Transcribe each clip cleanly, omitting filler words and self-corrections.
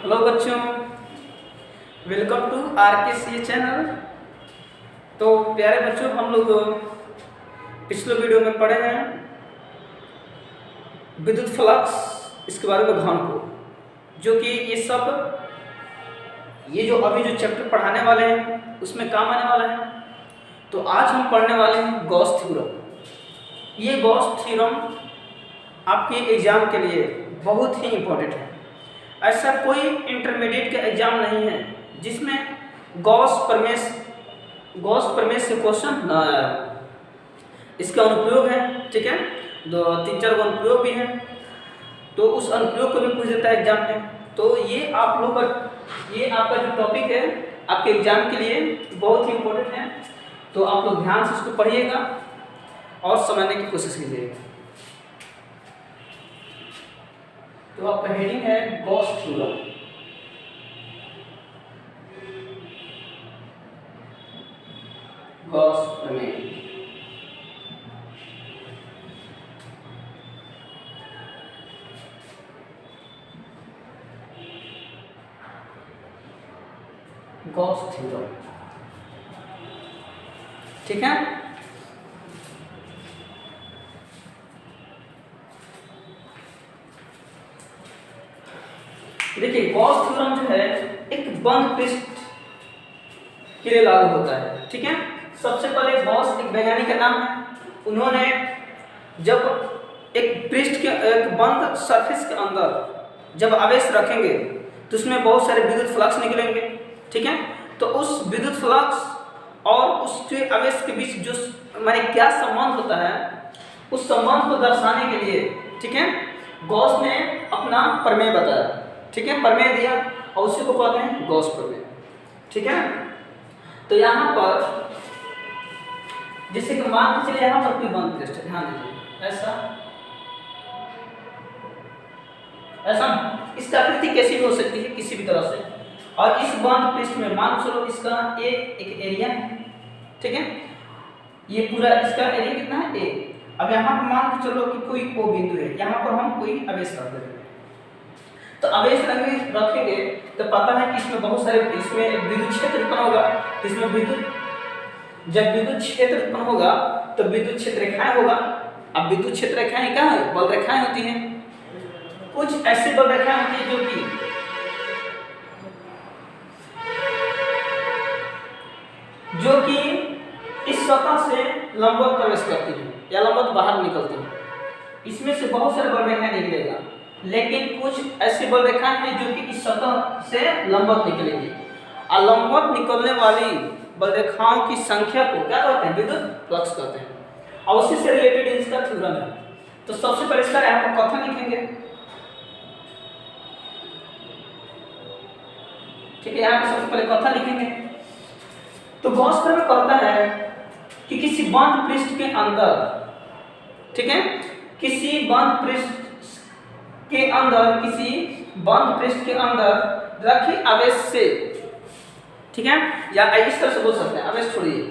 Hello बच्चों, welcome to RKC channel. तो प्यारे बच्चों, हम लोग पिछले वीडियो में पढ़े हैं विद्युत फ्लक्स, इसके बारे में घनत्व, जो कि ये जो अभी जो चैप्टर पढ़ाने वाले हैं उसमें काम आने वाला है। तो आज हम पढ़ने वाले हैं गॉस थ्योरम। ये गॉस थ्योरम आपके एग्जाम के लिए बहुत ही इम्पोर्टेंट है। ऐसा कोई इंटरमीडिएट का एग्जाम नहीं है जिसमें गॉस प्रमेय से क्वेश्चन न आया। इसका अनुप्रयोग है, ठीक है, दो तीन चार अनुप्रयोग भी हैं, तो उस अनुप्रयोग को भी पूछ देता है एग्जाम में। तो ये आपका जो टॉपिक है आपके एग्जाम के लिए बहुत ही इम्पोर्टेंट है। तो आप लोग ध्यान से इसको पढ़िएगा और समझने की कोशिश कीजिएगा। तो आपका हेडिंग है गॉस थ्योरम। गॉस प्रमेय। गॉस थ्योरम, ठीक है। देखिए, गॉस थ्योरम जो है एक बंद पृष्ठ के लिए लागू होता है, ठीक है। सबसे पहले गॉस एक वैज्ञानिक का नाम है। उन्होंने जब एक पृष्ठ के एक बंद सरफेस के अंदर जब आवेश रखेंगे तो उसमें बहुत सारे विद्युत फ्लक्स निकलेंगे, ठीक है। तो उस विद्युत फ्लक्स और उसके आवेश के बीच जो माने क्या संबंध होता है, उस संबंध को दर्शाने के लिए, ठीक है, गॉस ने अपना प्रमेय बताया, ठीक है, प्रमेय दिया और उसी को कहते हैं गॉस प्रमेय, ठीक है। तो यहाँ पर जैसे कि मान के चलिए यहाँ पर कोई बंद पृष्ठ है, ध्यान दीजिए, ऐसा इसकी आकृति कैसी भी हो सकती है, किसी भी तरह से। और इस बंद पृष्ठ में मान चलो इसका एक एरिया है, ठीक है, ये पूरा इसका एरिया कितना है A। अब यहाँ पर मान के चलो कि कोई O बिंदु है, यहाँ पर हम कोई आवेश रख देंगे। तो आवेश रखेंगे तो पता है कि इसमें बहुत सारे इसमें विद्युत क्षेत्र उत्पन्न होगा। जब विद्युत क्षेत्र उत्पन्न होगा तो विद्युत क्षेत्र रेखाएं होगा। अब विद्युत क्षेत्र रेखाएं क्या है? बल रेखाएं होती हैं। कुछ ऐसी बल रेखाएं होती है जो कि इस सतह से लंबवत प्रवेश करती है या लंबवत बाहर निकलती है। इसमें से बहुत सारे बल रेखाएं निकलेगा, लेकिन कुछ ऐसी बल रेखाएं हैं जो कि इस सतह से लंबवत निकलेंगी। और लंबवत निकलने वाली बल रेखाओं की संख्या को क्या कहते हैं? विद्युत फ्लक्स कहते हैं। और उसी से रिलेटेड इसका थ्योरम है। तो सबसे पहले इसका यहाँ पर कथन लिखेंगे, ठीक है, यहाँ पे सबसे पहले कथन लिखेंगे। तो गॉस प्रमेय कहता है कि किसी बंद पृष्ठ के अंदर, ठीक है, किसी बंद पृष्ठ के अंदर रखे आवेश से, ठीक है, या इस तरह से बोल सकते हैं, आवेश छोड़िए,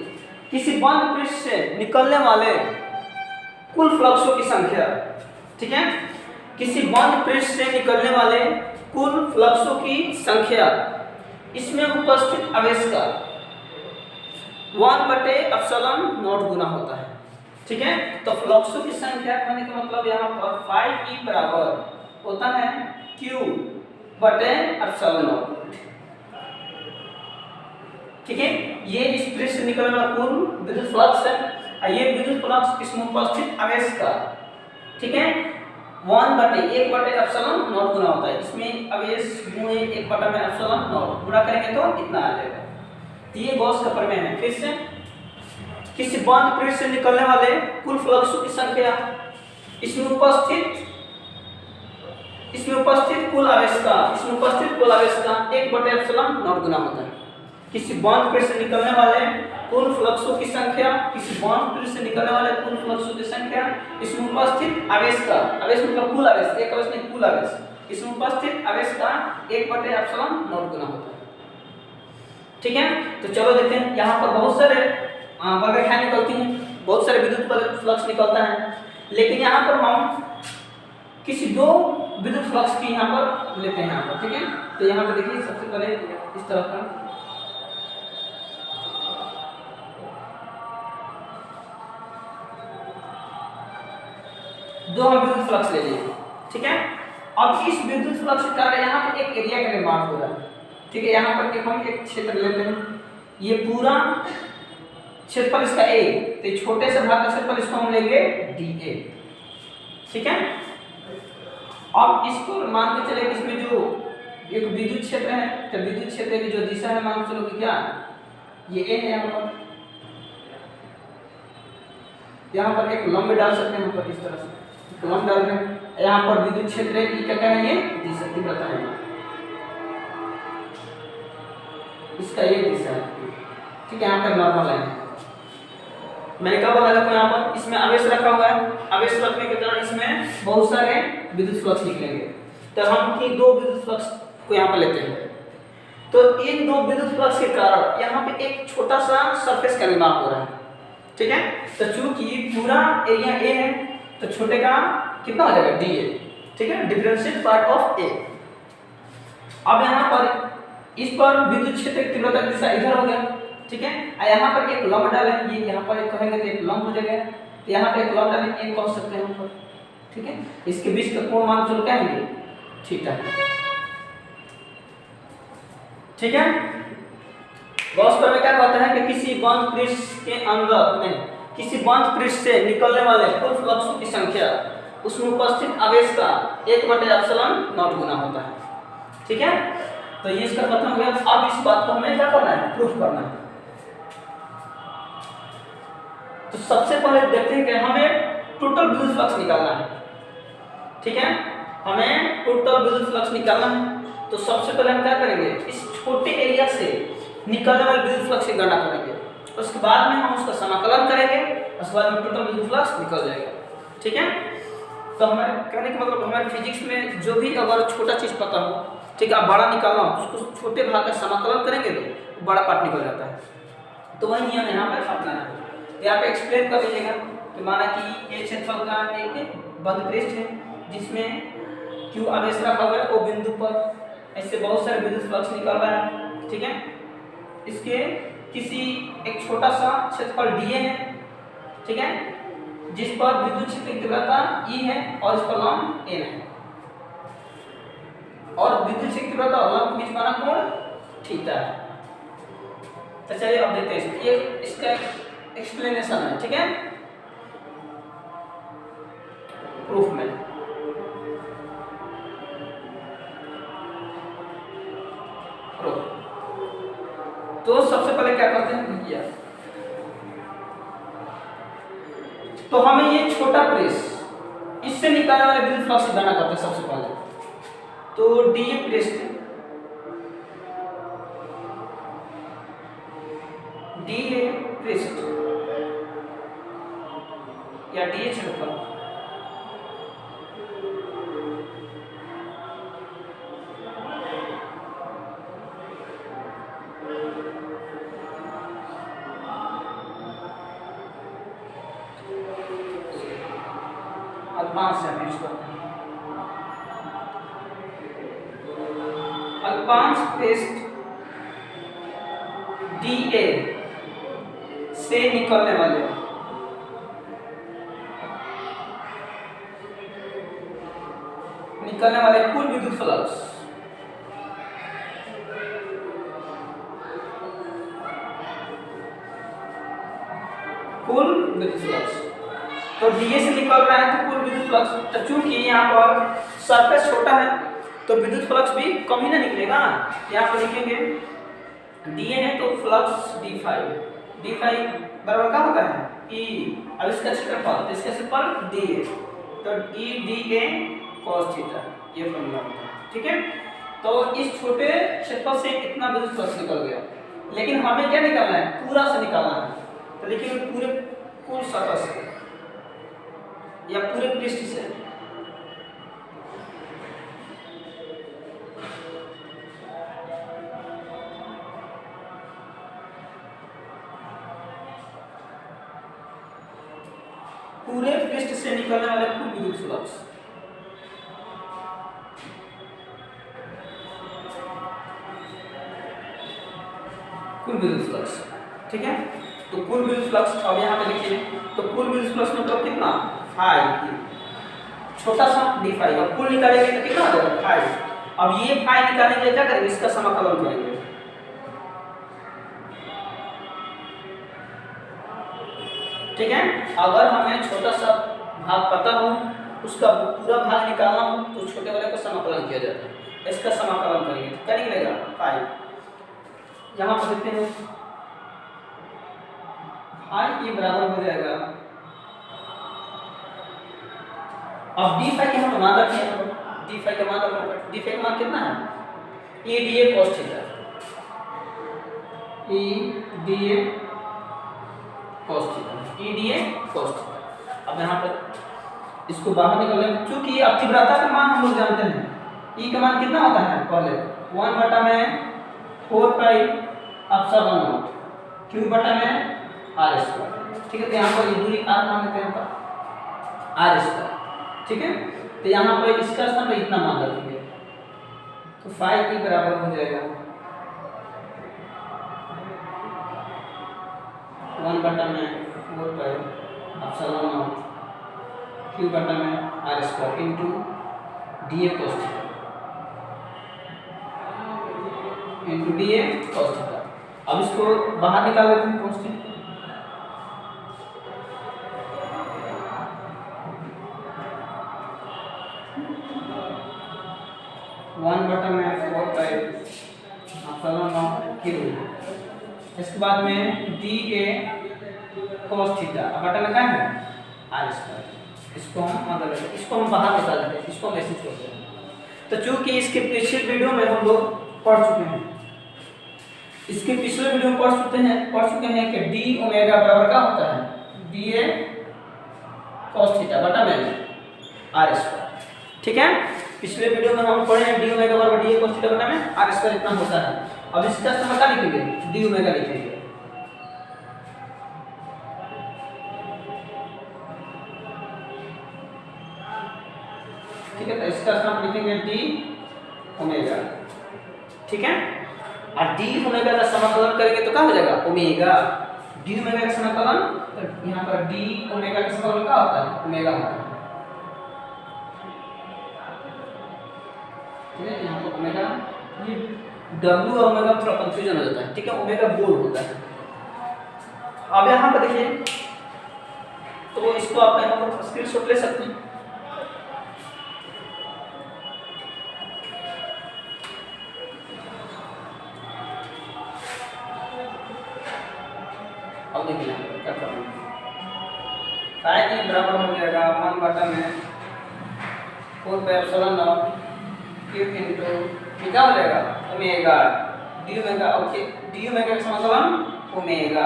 किसी बंद पृष्ठ से निकलने वाले कुल फ्लक्सों की संख्या, ठीक है, किसी बंद पृष्ठ से निकलने वाले कुल फ्लक्सों की संख्या, इसमें उपस्थित आवेश का 1/ε0 गुना होता है, ठीक है। तो फ्लक्सों की संख्या कहने का मतलब यहाँ पर 5E बराबर होता है Q/ε0, ठीक है। ये इस पृष्ठ से निकलने वाला कुल विद्युत फ्लक्स है और ये विद्युत फ्लक्स इसमें उपस्थित आवेश का, ठीक है, 1/1/ε0 गुना होता है। इसमें आवेश गुणे 1/ε0 गुणा करेंगे तो इतना आ जाएगा। तो ये गॉस का प्रमेय है। फिर से किसी बंद पृष्ठ से निकलने वाले कुल फ्लक्सों की संख्या, इसमें उपस्थित कुल आवेश का 1/ε0 गुना होता है। किसी बंद पृष्ठ से निकलने वाले कुल फ्लक्सों की संख्या, इसमें उपस्थित आवेश का, आवेश मतलब कुल आवेश, एक आवेश नहीं कुल आवेश, इसमें उपस्थित आवेश का 1/ε0 गुना होता है, ठीक है। तो चलो देखते हैं, यहाँ पर बहुत सारे बल रेखाएं निकलती हैं, बहुत सारे विद्युत फ्लक्स निकलता है, लेकिन यहाँ पर हम किसी दो विद्युत फ्लक्स की यहाँ पर लेते हैं यहाँ पर, ठीक है। तो यहाँ पर देखिए सबसे पहले इस तरह का दो हम विद्युत फ्लक्स ले लिए, ठीक है। अब इस विद्युत फ्लक्स के कारण यहाँ पर एक एरिया का निर्माण हो रहा है, ठीक है। यहाँ पर हम एक क्षेत्र लेते हैं, ये पूरा क्षेत्रफल इसका ए, तो छोटे से भाग का क्षेत्रफल इसको हम लेंगे डी ए, ठीक है। अब इसको मान के चले इसमें जो एक विद्युत क्षेत्र है, तो विद्युत क्षेत्र की जो दिशा है मान के चलो कि क्या ये ए है, यहाँ पर एक लंब डाल सकते हैं, यहाँ पर इस तरह से लंब डाल रहे हैं, यहाँ पर विद्युत क्षेत्र की क्या है ये दिशा तीव्रता है, इसका ये दिशा है, ठीक है। यहाँ पर नॉर्मल लाइन है, मैंने कहा बोला देखो यहाँ पर इसमें आवेश रखा हुआ है, आवेश रखने के कारण इसमें बहुत सारे विद्युत फ्लक्स निकलेंगे। तो हम इन दो विद्युत फ्लक्स को यहाँ पर लेते हैं, तो इन दो विद्युत फ्लक्स के कारण यहाँ पे एक छोटा सा सरफेस का निर्माण हो रहा है, ठीक है। तो चूंकि पूरा एरिया ए है, तो छोटे का कितना हो जाएगा डी ए, ठीक है, डिफरेंशिएट पार्ट ऑफ ए। अब यहाँ पर इस पर विद्युत क्षेत्र की तीव्रता दिशा इधर हो गया, ठीक है। यहाँ पर एक लंब डालेंगे, यहाँ पर एक कहेंगे तो एक लंब हो जाएगा, तो यहाँ पे एक लंब डालेंगे एन कह सकते हैं हम, ठीक है। इसके बीच का कोण मान चलो क्या है थीटा, ठीक है। गॉस प्रमेय क्या कहता है कि किसी बंद पृष्ठ के अंदर में किसी बंद पृष्ठ से निकलने वाले कुल फ्लक्स की संख्या उसमें उपस्थित आवेश का 1/ε0 गुना होता है, ठीक है। तो ये इसका खत्म हो गया। अब इस बात को हमें क्या करना है, प्रूफ करना है। तो सबसे पहले देखते हैं कि हमें टोटल विद्युत फ्लक्स निकालना है, ठीक है। हमें टोटल विद्युत फ्लक्स निकालना है, तो सबसे पहले हम क्या करेंगे, इस छोटे एरिया से निकलने वाले विद्युत फ्लक्स की गणना करेंगे, उसके बाद में हम उसका समाकलन करेंगे, उसके बाद में टोटल विद्युत फ्लक्स निकल जाएगा, ठीक है। तो हमारे कहने का मतलब हमारे फिजिक्स में जो भी अगर छोटा चीज पता हो, ठीक है, आप बड़ा निकालना हो तो उसको छोटे भाग का समाकलन करेंगे तो बड़ा पार्ट निकल जाता है। तो वही नियम यहाँ पर अपनाना है। यहाँ पे एक्सप्लेन कर दीजिएगा कि माना कि ये क्षेत्रफल का एक बंद पृष्ठ है जिसमें Q आवेश रखा हुआ है, O बिंदु पर ऐसे बहुत सारे विद्युत फ्लक्स निकल रहा है, ठीक है। इसके किसी एक छोटा सा क्षेत्रफल dA है, ठीक है, जिस पर विद्युत क्षेत्र की तीव्रता E है और इस पर लंब N है, और विद्युत क्षेत्र की तीव्रता और लंब के बीच बना कोण थीटा है। तो चलिए अब देखते हैं ये इसका एक्सप्लेनेशन है, ठीक है, प्रूफ में। तो सबसे पहले क्या करते हैं भैया, तो हमें ये छोटा पृष्ठ इससे निकालने वाले विद्युत फ्लक्स की गणना करते हैं सबसे पहले। तो डी पृष्ठ या डी क्षेत्रफल अल्पांश है, अल्पांश पृष्ठ DA से निकलने वाले कुल विद्युत फ्लक्स तो डीए से निकल रहा है तो कुल विद्युत फ्लक्स, तो चूंकि यहाँ पर सरफेस छोटा है तो विद्युत फ्लक्स भी कम ही ना निकलेगा। यहाँ पर लिखेंगे डीए है तो फ्लक्स d5 बराबर क्या होता है E, अब इसका क्षेत्रफल, तो इसका क्षेत्रफल डीए, तो E dA cos थीटा, ये फॉर्मूला होता है, ठीक है। तो इस छोटे क्षेत्रफल से इतना विद्युत फ्लक्स निकल गया, लेकिन हमें क्या निकालना है, पूरा से निकालना है। तो देखिए पूरे कुल सतह से या पूरे पृष्ठ से, पूरे पृष्ठ से निकलने वाले कुल विद्युत फ्लक्स कुल विद्युत फ्लक्स, ठीक है। तो कुल विद्युत फ्लक्स अब यहाँ पे लिखिए, तो कुल विद्युत फ्लक्स मतलब कितना, फाई, छोटा सा डी फाई, अब कुल निकालेंगे तो कितना हो जाएगा फाई। अब ये फाई निकालने के लिए क्या करेंगे, इसका समाकलन करेंगे, ठीक है। अगर हमें छोटा सा भाग पता हो, उसका पूरा भाग निकालना हो, तो छोटे वाले को समाकलन किया जाता है, इसका समाकलन करेंगे तो क्या निकलेगा फाई। यहाँ पर देखते हैं फाई ये बराबर हो जाएगा, अब डी फाई यहाँ पर मान रखिए, डी फाई का मान रखना, डी फाई का मान कितना है, E D A cos theta, E D A cos theta, E D A cos theta. अब यहाँ पर इसको बाहर निकाल लेंगे, क्योंकि अब तीव्रता का मान हम लोग जानते हैं, ई का मान कितना होता है पहले 1/4 पाई एप्सिलॉन नॉट क्यू बटा में आर स्क्वायर, ठीक है। तो यहाँ पर ये दूरी आर मान लेते हैं, यहाँ पर आर स्क्वायर, ठीक है। तो यहाँ पर इसका स्थान पर इतना मान रखेंगे, तो फाई की बराबर हो जाएगा 1/4 पाई एप्सिलॉन नॉट क्यू बटा में R square into D A cos theta, into D A cos theta. अब इसको बाहर निकाल देते हैं कॉन्स्टेंट, इसके बाद में डी ए कॉस थीटा, अब बटा में क्या है आर स्क्वायर, इसको हम मतलब इसको हम बाहर निकाल देते हैं, इसको हम ऐसे छोड़ते हैं। तो चूंकि इसके पिछले वीडियो में हम लोग पढ़ चुके हैं, इसके पिछले वीडियो में पढ़ चुके हैं कि डी ओमेगा बराबर क्या होता है, डी ए कॉस थीटा बटा में आर स्क्वायर, ठीक है। पिछले वीडियो में हम पढ़े हैं डी ओमेगा बराबर डी ए cos थीटा बटा में आर स्क्वायर इतना होता है। अब इसका स्थान क्या लिखेंगे, डी ओमेगा लिखेंगे, ठीक है। तो इसका स्थान लिखेंगे डी ओमेगा, ठीक है। और डी ओमेगा का समाकलन करेंगे तो क्या हो जाएगा ओमेगा, डी ओमेगा का समाकलन, तो यहाँ पर डी ओमेगा का समाकलन क्या होता है ओमेगा होता है, ठीक है। यहाँ पर ओमेगा, ये डब्ल्यू और ओमेगा थोड़ा कंफ्यूजन हो जाता है, ठीक है, ओमेगा बोल्ड होता है। अब यहाँ पर देखिए, तो इसको आप यहाँ पर स्क्रीनशॉट ले सकते हैं, अब देखिए क्या करना है, फाई बराबर हो जाएगा 1/4 pi epsilon not Q into क्या हो जाएगा omega D omega, okay, D omega का समाकलन ओमेगा।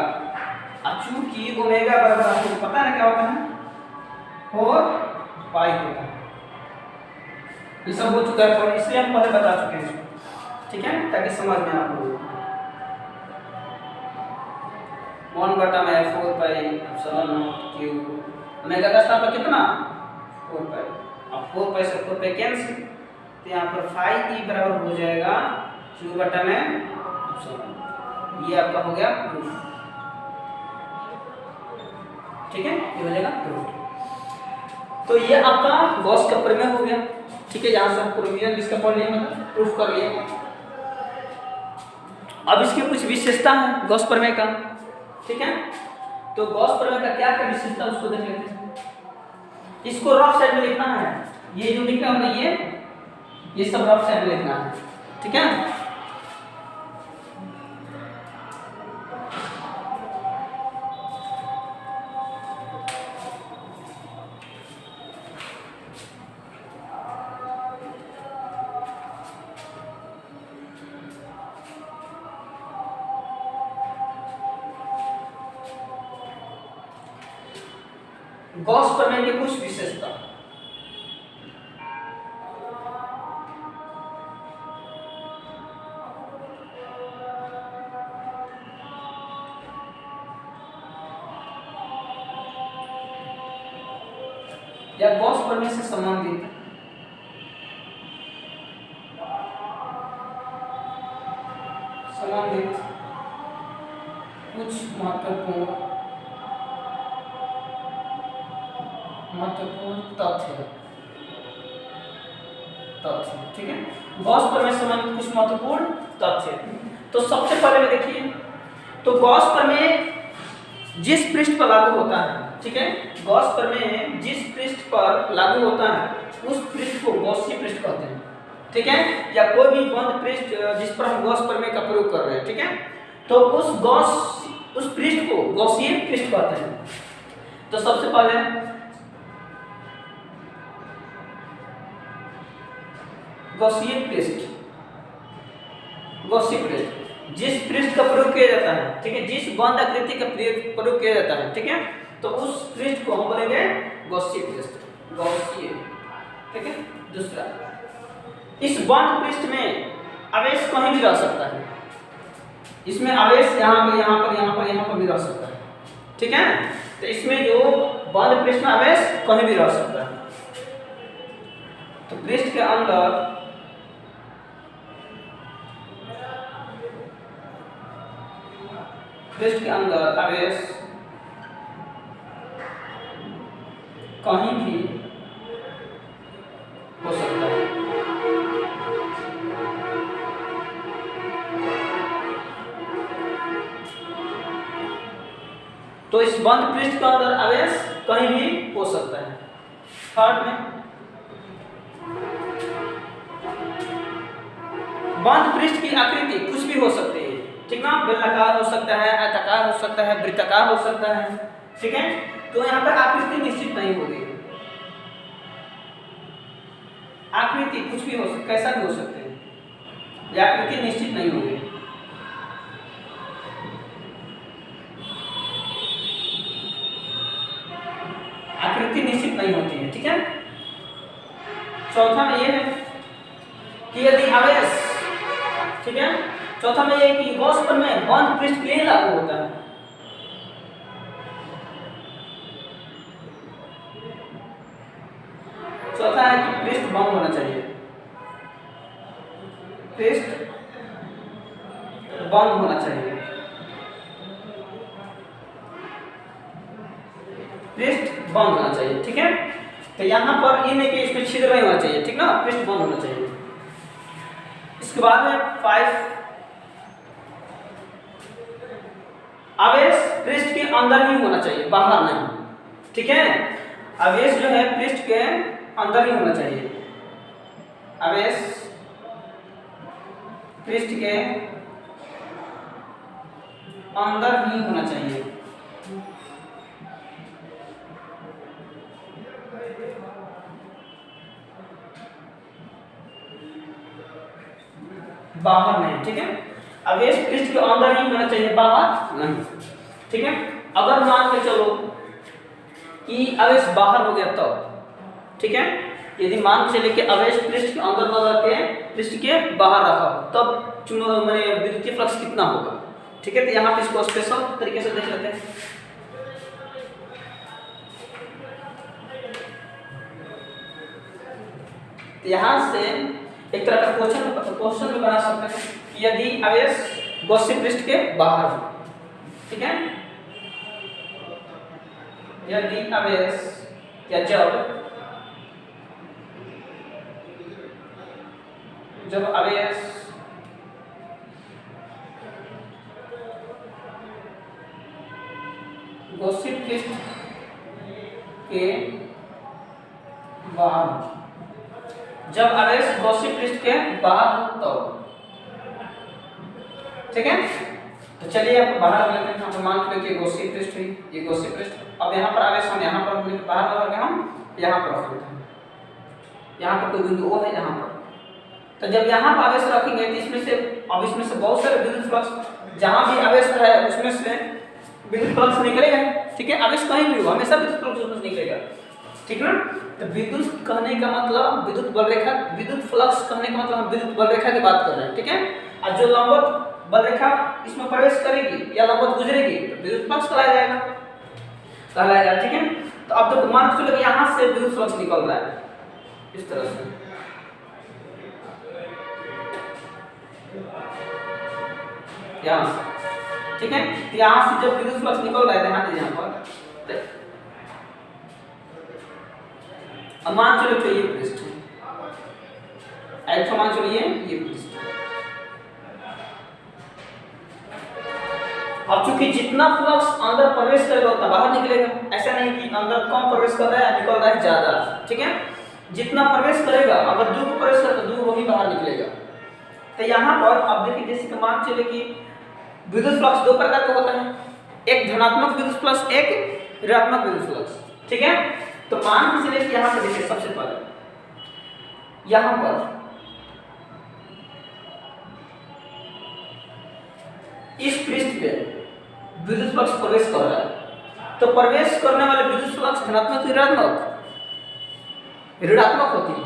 अब चूंकि ओमेगा बराबर आपको पता है क्या होता है 4 पाई होता है, ये सब हो चुका है, पर इसलिए हम पहले बता चुके हैं इसको, ठीक है, ताकि समझ में आपको 1/4 pi epsilon not Q, omega का स्थान पर कितना 4 पाई, अब 4 पाई से 4 पाई कैंसिल, तो यहाँ पर फाई ई बराबर हो जाएगा क्यू बटा में एप्सिलॉन, ये आपका हो गया प्रूफ, ठीक है, ये हो जाएगा प्रूफ। तो ये आपका गॉस का प्रमेय हो गया, ठीक है, यहाँ से हम प्रमेय जिसका पढ़ लिया मतलब प्रूफ कर लिया। अब इसके कुछ विशेषता है गॉस प्रमेय का, ठीक है। तो गॉस प्रमेय का क्या क्या विशेषता उसको देख लेते हैं। इसको रफ साइड में लिखना है, ये जो लिखा है ये सब रफ साइड में लिखना है, ठीक है। गॉस प्रमेय की कुछ विशेषता, या गॉस प्रमेय से संबंधित कुछ महत्वपूर्ण तथ्य, ठीक है। गॉस प्रमेय से संबंधित कुछ महत्वपूर्ण तथ्य। तो सबसे पहले देखिए, तो गॉस प्रमेय जिस पृष्ठ पर लागू होता है, ठीक है, गॉस प्रमेय जिस पृष्ठ पर लागू होता है उस पृष्ठ को गॉसीय पृष्ठ कहते हैं, ठीक है। या कोई भी बंद पृष्ठ जिस पर हम गॉस प्रमेय का प्रयोग कर रहे हैं, ठीक है, तो उस पृष्ठ को गॉसीय पृष्ठ कहते हैं। तो सबसे पहले गॉसीय पृष्ठ जिस पृष्ठ का प्रयोग किया जाता है, ठीक है, जिस बंद आकृति का प्रयोग किया जाता है, ठीक है, तो उस पृष्ठ को हम बोलेंगे गॉसीय पृष्ठ, गॉसीय, ठीक है। दूसरा, इस बंद पृष्ठ में आवेश कहीं भी रह सकता है, इसमें आवेश यहाँ पर भी रह सकता है, ठीक है। तो इसमें जो बंद पृष्ठ में आवेश कहीं भी रह सकता है। तो पृष्ठ के अंदर आवेश कहीं भी हो सकता है। तो इस बंद पृष्ठ के अंदर आवेश कहीं भी हो सकता है। थर्ड में, बंद पृष्ठ की आकृति कुछ भी हो सकती है, ठीक ना, बेलनाकार हो सकता है, आयताकार हो सकता है, वृत्ताकार हो सकता है, ठीक है। तो यहाँ पर आकृति निश्चित नहीं होगी, आकृति कुछ भी हो सकता, कैसा भी हो सकते हैं, यह आकृति निश्चित नहीं होगी। आकृति निश्चित नहीं होती है, ठीक है। चौथा में यह है कि यदि आवेश, ठीक है, चौथा में यह कि गॉस प्रमेय बंद पृष्ठ के लिए लागू होता है। चौथा है कि पृष्ठ बंद होना चाहिए, पृष्ठ बंद होना चाहिए, पृष्ठ बंद होना चाहिए, ठीक है। तो यहाँ पर ये नहीं कि इसमें छिद्र नहीं होना चाहिए, ठीक ना, पृष्ठ बंद होना चाहिए। इसके बाद में 5, आवेश पृष्ठ के अंदर ही होना चाहिए, बाहर नहीं, ठीक है। आवेश जो है पृष्ठ के अंदर ही होना चाहिए, आवेश पृष्ठ के अंदर ही होना चाहिए। बाहर नहीं, ठीक है। आवेश पृष्ठ के अंदर ही होना चाहिए, बाहर नहीं, ठीक है। अगर मान के चलो कि आवेश बाहर हो गया तो, ठीक है, यदि मान चले कि आवेश पृष्ठ के अंदर न रखे पृष्ठ के बाहर रखा हो, तब मैंने विद्युतीय फ्लक्स कितना होगा, ठीक है। तो यहाँ पे इसको स्पेशल तरीके से देख लेते हैं। यहाँ से एक तरह का क्वेश्चन भी बना सकते हैं कि यदि आवेश गॉसीय पृष्ठ के बाहर हो, ठीक है, यदि आवेश या जब आवेश गॉसीय पृष्ठ के बाहर हो, जब आवेश गॉसीय पृष्ठ के बाहर हो तो, ठीक है। तो चलिए आप बाहर लेते हैं, हम मान लेते हैं गॉसीय पृष्ठ है, ये गॉसीय पृष्ठ। अब यहाँ पर आवेश हम यहाँ पर बाहर रख के हम यहाँ पर रख देते हैं, यहाँ पर कोई बिंदु O है यहाँ पर। तो जब यहाँ पर आवेश रखेंगे तो इसमें से बहुत सारे विद्युत फ्लक्स, जहाँ भी आवेश है उसमें से विद्युत फ्लक्स निकलेगा, ठीक है। आवेश कहीं भी हो, हमेशा विद्युत फ्लक्स उसमें निकलेगा, ठीक है। तो विद्युत कहने का मतलब विद्युत बल रेखा, विद्युत फ्लक्स कहने का मतलब हम विद्युत बल रेखा की बात कर रहे हैं, ठीक है। और जो लंबवत बल रेखा इसमें प्रवेश करेगी या लंबवत गुजरेगी तो विद्युत फ्लक्स कहलाया जाएगा, ठीक है। तो अब तो मान चलो यहाँ से विद्युत फ्लक्स निकल रहा है इस तरह से, यहाँ से, ठीक है। तो यहाँ से जब विद्युत फ्लक्स निकल रहा है ध्यान दीजिए यहाँ पर, अब मान चलो तो ये पृष्ठ है, मान चलिए ये पृष्ठ। अब चूंकि जितना फ्लक्स अंदर प्रवेश करेगा उतना बाहर निकलेगा, ऐसा नहीं कि अंदर कम प्रवेश कर रहा है निकल रहा है ज्यादा, ठीक है। जितना प्रवेश करेगा, अगर दूर प्रवेश करेगा तो दूर वही बाहर निकलेगा। तो यहाँ पर अब देखिए, जैसे कि मान चले कि विद्युत फ्लक्स दो प्रकार का होता है, एक धनात्मक विद्युत फ्लक्स, एक ऋणात्मक विद्युत फ्लक्स, ठीक है। तो मान के चलिए कि यहाँ पर देखिए, सबसे पहले यहाँ पर इस पृष्ठ पे विद्युत फ्लक्स प्रवेश कर रहा है, तो प्रवेश करने वाले विद्युत फ्लक्स धनात्मक ऋणात्मक ऋणात्मक होती है।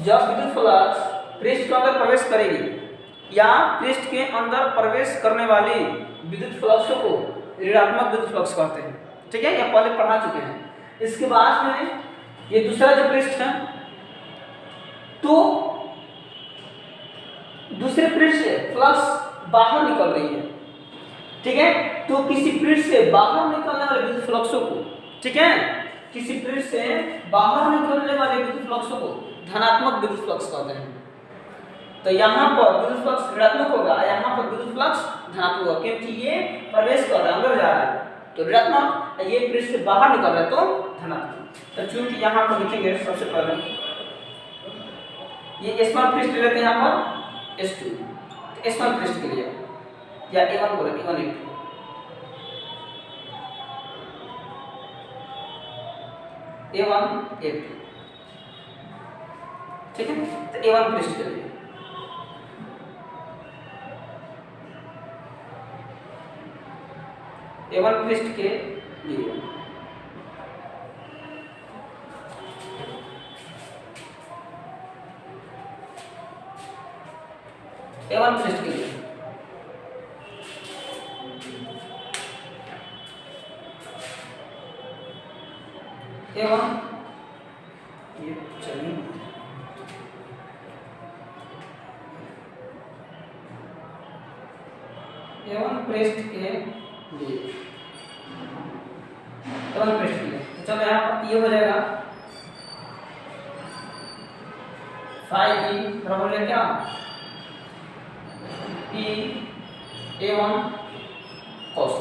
जब विद्युत फ्लक्स पृष्ठ के अंदर प्रवेश करेगी या पृष्ठ के अंदर प्रवेश करने वाली विद्युत फ्लक्स को ऋणात्मक विद्युत फ्लक्स कहते हैं, ठीक है। ये पहले पढ़ा चुके हैं। इसके बाद में ये दूसरा जो पृष्ठ है, तो दूसरे पृष्ठ से फ्लक्स बाहर निकल रही है, ठीक है। तो किसी पृष्ठ से बाहर निकलने वाले विद्युत फ्लक्सों को, ठीक है, किसी पृष्ठ से बाहर निकलने वाले विद्युत फ्लक्सों को धनात्मक विद्युत फ्लक्स कहते हैं। तो यहाँ पर विद्युत फ्लक्स ऋणात्मक होगा, यहाँ पर विद्युत फ्लक्स धनात्मक होगा, क्योंकि ये प्रवेश कर रहा है, अंदर जा रहा है तो ऋणात्मक, ये पृष्ठ से बाहर निकल रहा है तो धनात्मक। तो चूंकि यहाँ पर लिखेंगे सबसे पहले ये S1 पृष्ठ लेते हैं, यहाँ पर S2, तो S1 पृष्ठ के लिए या A1 बोले, A1 A2, ठीक है। तो A1 पृष्ठ के लिए A1 पृष्ठ के लिए A1 पृष्ठ के लिए A1 ये चलिए A1 पृष्ठ के लिए, A1 पृष्ठ के लिए, चलो यहाँ पर ये हो जाएगा 5E बराबर है क्या P A1 cos,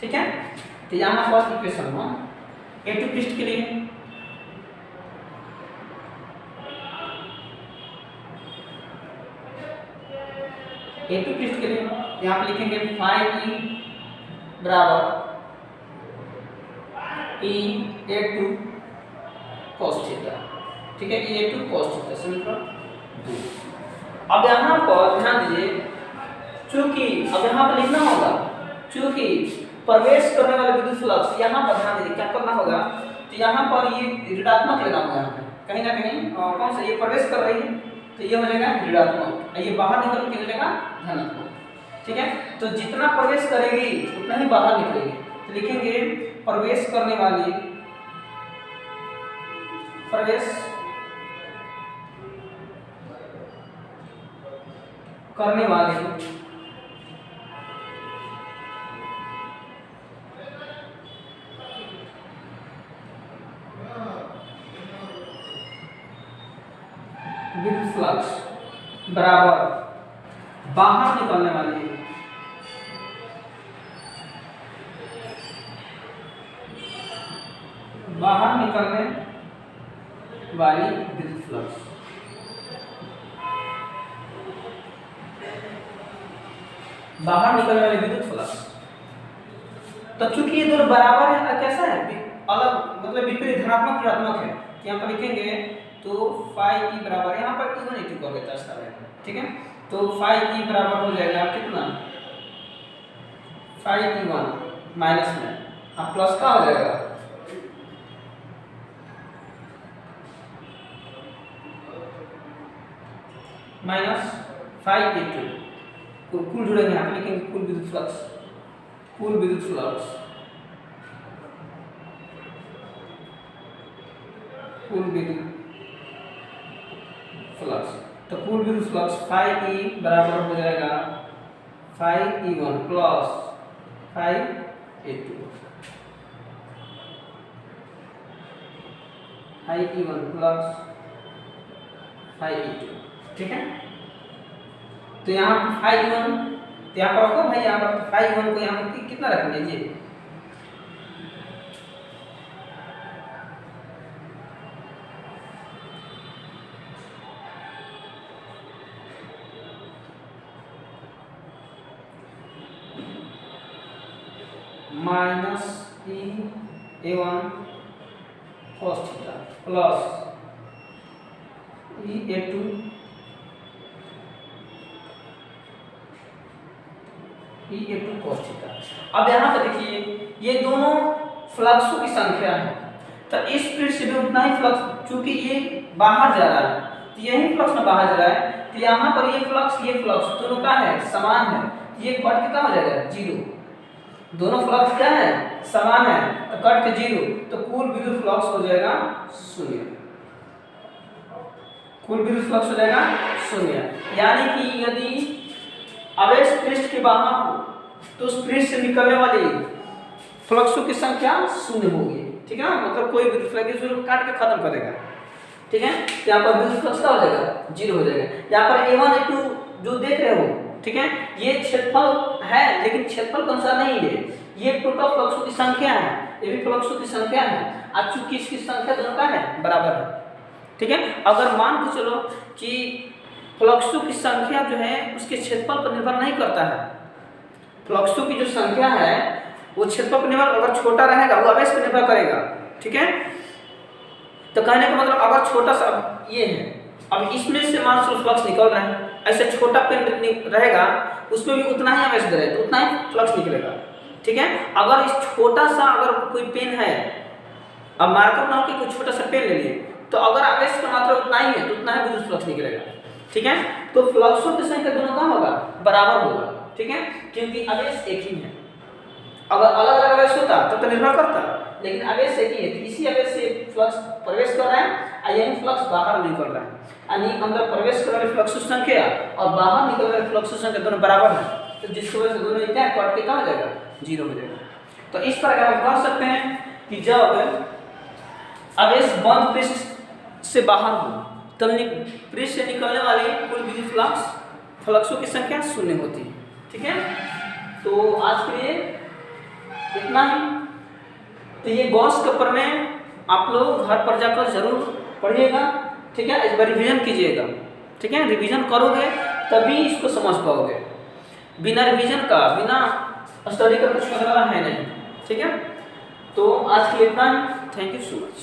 ठीक है। तो यहाँ पर इक्वेशन में A2 पृष्ठ के लिए A2 पृष्ठ के लिए यहाँ पे लिखेंगे 5E बराबर E A2 cos थीटा, ठीक है, A2 cos थीटा समीकरण 2। अब यहाँ पर ध्यान दीजिए, चूंकि अब यहाँ पर लिखना होगा, चूंकि प्रवेश करने वाले विद्युत फ्लक्स, यहाँ पर ध्यान दीजिए क्या करना होगा, तो यहाँ पर ये ऋणात्मक लेना होगा, यहाँ पे कहीं ना कहीं कौन सा ये प्रवेश कर रही है तो ये हो जाएगा ऋणात्मक, ये बाहर निकल के हो जाएगा धनात्मक, ठीक है। तो जितना प्रवेश करेगी उतना ही बाहर निकलेगी, तो लिखेंगे प्रवेश करने वाली विद्युत फ्लक्स बराबर बाहर निकलने वाली विद्युत फ्लक्स, बाहर निकलने वाले विद्युत फ्लक्स। तो चूंकि ये दोनों बराबर है, कैसा है, अलग मतलब विपरीत, धनात्मक ऋणात्मक है, यहाँ पर लिखेंगे तो 5E बराबर, यहाँ पर E1 E2 कर देता है, ठीक है। तो 5E बराबर हो जाएगा कितना, 5E1 माइनस में अब प्लस का हो जाएगा माइनस 5E2, कुल जुड़ेंगे यहाँ पे लिखेंगे कुल विद्युत फ्लक्स, कुल विद्युत फ्लक्स तो कुल विद्युत फ्लक्स 5E बराबर हो जाएगा φE1 plus φE2, φE1 plus φE2, ठीक है। तो यहाँ φE1 यहाँ पर रखो भाई, यहाँ पर φE1 को यहाँ पर कितना रखेंगे जी, minus E1 cos theta plus E2 cos theta. अब यहाँ पर देखिए ये दोनों फ्लक्सों की संख्या है, तो इस स्पीड से भी उतना ही फ्लक्स, चूंकि ये बाहर जा रहा है तो यही फ्लक्स में बाहर जा रहा है, तो यहाँ पर ये फ्लक्स दोनों का है समान है, ये कट कितना हो जाएगा 0, दोनों फ्लक्स क्या है समान है, तो कट के 0, तो कुल विद्युत फ्लक्स हो जाएगा 0, कुल विद्युत फ्लक्स हो जाएगा 0। यानी कि यदि आवेश पृष्ठ के बाहर हो तो उस पृष्ठ से निकलने वाली फ्लक्सों की संख्या 0 होगी, ठीक है ना, मतलब कोई विद्युत फ्लक्स को काट के खत्म करेगा, ठीक है। तो यहाँ पर विद्युत फ्लक्स क्या हो जाएगा 0 हो जाएगा। यहाँ पर A1 A2 जो देख रहे हो, ठीक है, ये क्षेत्रफल है लेकिन क्षेत्रफल कौन सा नहीं है, ये टोटल फ्लक्सों की संख्या है, ये भी फ्लक्सों की संख्या है, आज चूंकि इसकी संख्या दोनों का है बराबर है, ठीक है। अगर मान के चलो कि फ्लक्सों की संख्या जो है उसके क्षेत्रफल पर निर्भर नहीं करता है, फ्लक्सों की जो संख्या है वो क्षेत्रफल पर निर्भर, अगर छोटा रहेगा वो आवेश पर निर्भर करेगा, ठीक है। तो कहने का मतलब अगर छोटा सा ये है, अब इसमें से मान लो फ्लक्स निकल रहा है, ऐसे छोटा पेन रहेगा उसमें भी उतना ही आवेश रहेगा, तो उतना ही फ्लक्स निकलेगा, ठीक है। अगर इस छोटा सा अगर कोई पेन है, अब मार्कर ना हो कि कोई छोटा सा पेन ले लिए, तो अगर आवेश का मात्रा उतना ही है तो उतना ही विद्युत फ्लक्स निकलेगा, ठीक है। तो फ्लक्सों की संख्या दोनों का होगा बराबर होगा, ठीक है, क्योंकि आवेश एक ही है। अगर अलग अलग आवेश होता तब तो निर्भर करता, लेकिन आवेश एक ही है, इसी आवेश से फ्लक्स प्रवेश कर रहा है और यही फ्लक्स बाहर निकल रहा है, यानी अंदर प्रवेश करने वाली फ्लक्स संख्या और बाहर निकलने वाली फ्लक्स संख्या दोनों बराबर है, तो जिसकी वजह से दोनों क्या कट के कहाँ हो जाएगा 0 हो जाएगा। तो इस प्रकार हम कह सकते हैं कि जब आवेश बंद पृष्ठ से बाहर हो तब पृष्ठ से निकलने वाली कुल विद्युत फ्लक्सों की संख्या 0 होती है, ठीक है। तो आज के लिए इतना ही। तो ये गॉस के प्रमेय आप लोग घर पर जाकर जरूर पढ़िएगा, ठीक है, इस बार रिवीजन कीजिएगा, ठीक है, रिवीजन करोगे तभी इसको समझ पाओगे, बिना रिवीजन का बिना स्टडी का कुछ करने वाला है नहीं, ठीक है। तो आज के लिए इतना ही, थैंक यू सो मच।